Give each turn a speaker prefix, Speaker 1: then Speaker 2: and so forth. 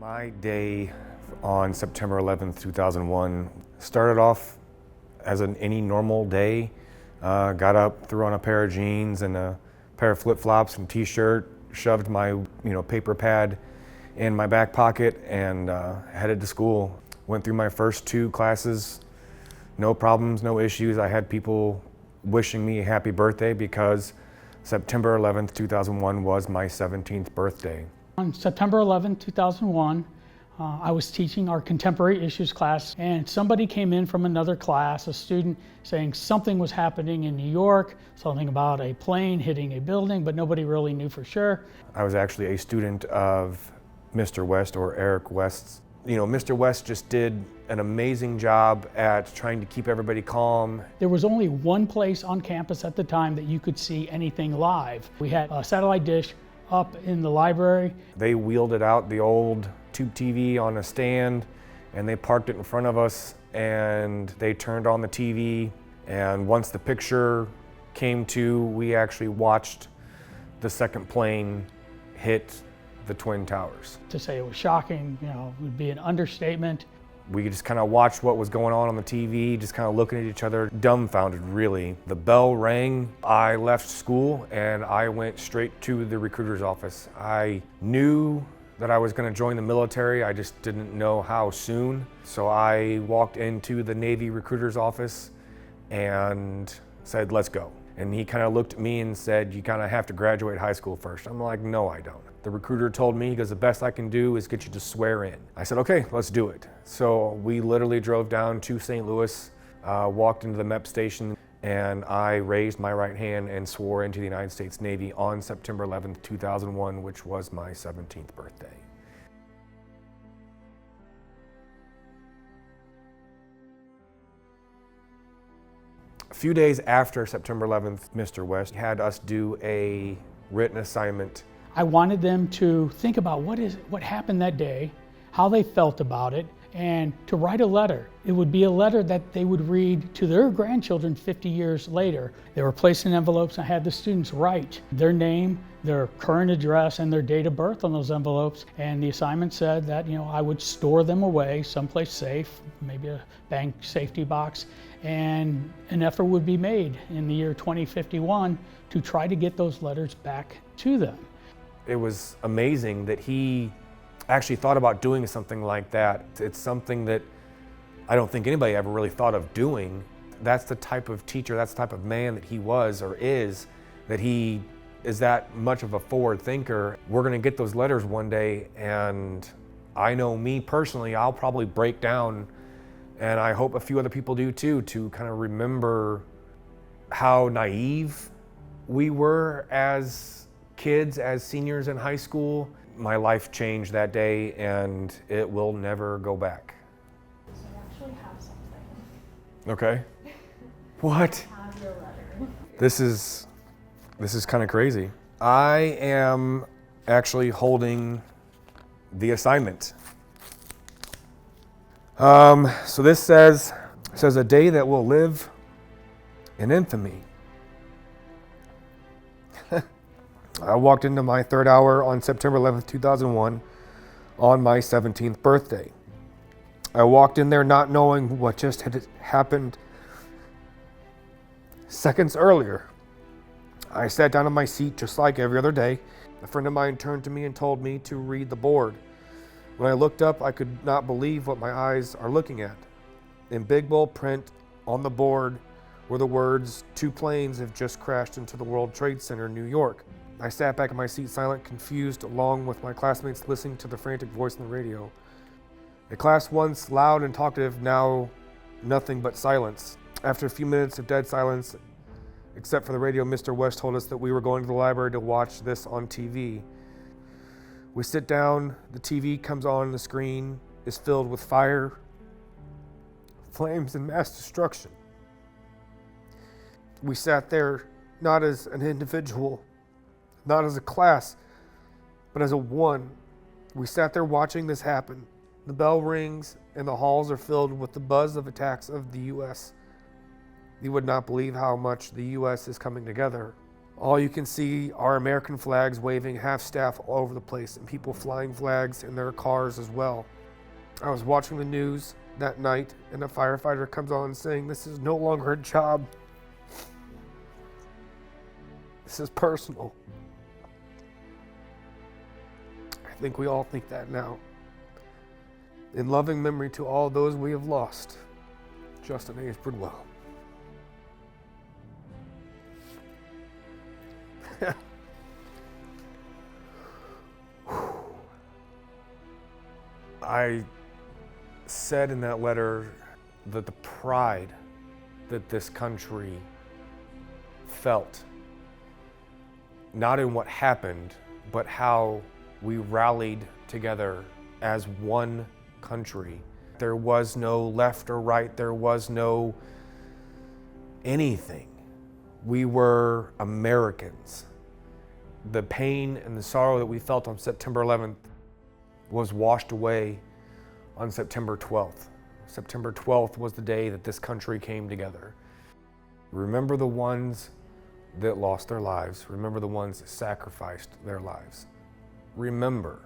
Speaker 1: My day on September 11th, 2001 started off as any normal day. Got up, threw on a pair of jeans and a pair of flip-flops and t-shirt, shoved my paper pad in my back pocket and headed to school. Went through my first 2 classes, no problems, no issues. I had people wishing me a happy birthday because September 11th, 2001 was my 17th birthday.
Speaker 2: On September 11, 2001, I was teaching our contemporary issues class, and somebody came in from another class, a student, saying something was happening in New York, something about a plane hitting a building, but nobody really knew for sure.
Speaker 1: I was actually a student of Mr. West, or Eric West's. Mr. West just did an amazing job at trying to keep everybody calm.
Speaker 2: There was only one place on campus at the time that you could see anything live. We had a satellite dish up in the library.
Speaker 1: They wheeled it out, the old tube TV on a stand, and they parked it in front of us, and they turned on the TV. And once the picture came to, we actually watched the second plane hit the Twin Towers.
Speaker 2: To say it was shocking, would be an understatement.
Speaker 1: We just kind of watched what was going on the TV, just kind of looking at each other, dumbfounded really. The bell rang, I left school and I went straight to the recruiter's office. I knew that I was going to join the military, I just didn't know how soon. So I walked into the Navy recruiter's office and said, let's go. And he kind of looked at me and said, you kind of have to graduate high school first. I'm like, no, I don't. The recruiter told me, he goes, the best I can do is get you to swear in. I said, okay, let's do it. So we literally drove down to St. Louis, walked into the MEP station, and I raised my right hand and swore into the United States Navy on September 11th, 2001, which was my 17th birthday. A few days after September 11th, Mr. West had us do a written assignment.
Speaker 2: I wanted them to think about what happened that day, how they felt about it, and to write a letter. It would be a letter that they would read to their grandchildren 50 years later. They were placed in envelopes. I had the students write their name, their current address, and their date of birth on those envelopes. And the assignment said that I would store them away someplace safe, maybe a bank safety box, and an effort would be made in the year 2051 to try to get those letters back to them.
Speaker 1: It was amazing that he actually thought about doing something like that. It's something that I don't think anybody ever really thought of doing. That's the type of teacher, that's the type of man that he was or is, that he is that much of a forward thinker. We're gonna get those letters one day, and I know me personally, I'll probably break down, and I hope a few other people do too, to kind of remember how naive we were as kids, as seniors in high school. My life changed that day, and it will never go back.
Speaker 3: So I actually have something.
Speaker 1: Okay. What?
Speaker 3: I have your letter.
Speaker 1: This is kind of crazy. I am actually holding the assignment. So this says a day that will live in infamy. I walked into my 3rd hour on September 11th, 2001 on my 17th birthday. I walked in there not knowing what just had happened seconds earlier. I sat down in my seat just like every other day. A friend of mine turned to me and told me to read the board. When I looked up, I could not believe what my eyes are looking at. In big bold print on the board were the words, 2 planes have just crashed into the World Trade Center in New York. I sat back in my seat silent, confused, along with my classmates listening to the frantic voice on the radio. A class once loud and talkative, now nothing but silence. After a few minutes of dead silence, except for the radio, Mr. West told us that we were going to the library to watch this on TV. We sit down, the TV comes on, the screen is filled with fire, flames, and mass destruction. We sat there not as an individual, not as a class, but as a one. We sat there watching this happen. The bell rings and the halls are filled with the buzz of attacks of the U.S. You would not believe how much the U.S. is coming together All you can see are American flags waving half-staff all over the place and people flying flags in their cars as well. I was watching the news that night and a firefighter comes on saying, "This is no longer a job. This is personal." I think we all think that now. In loving memory to all those we have lost, Justin Hayes Bridwell. I said in that letter that the pride that this country felt, not in what happened, but how we rallied together as one country. There was no left or right, there was no anything. We were Americans. The pain and the sorrow that we felt on September 11th was washed away on September 12th. September 12th was the day that this country came together. Remember the ones that lost their lives. Remember the ones that sacrificed their lives. Remember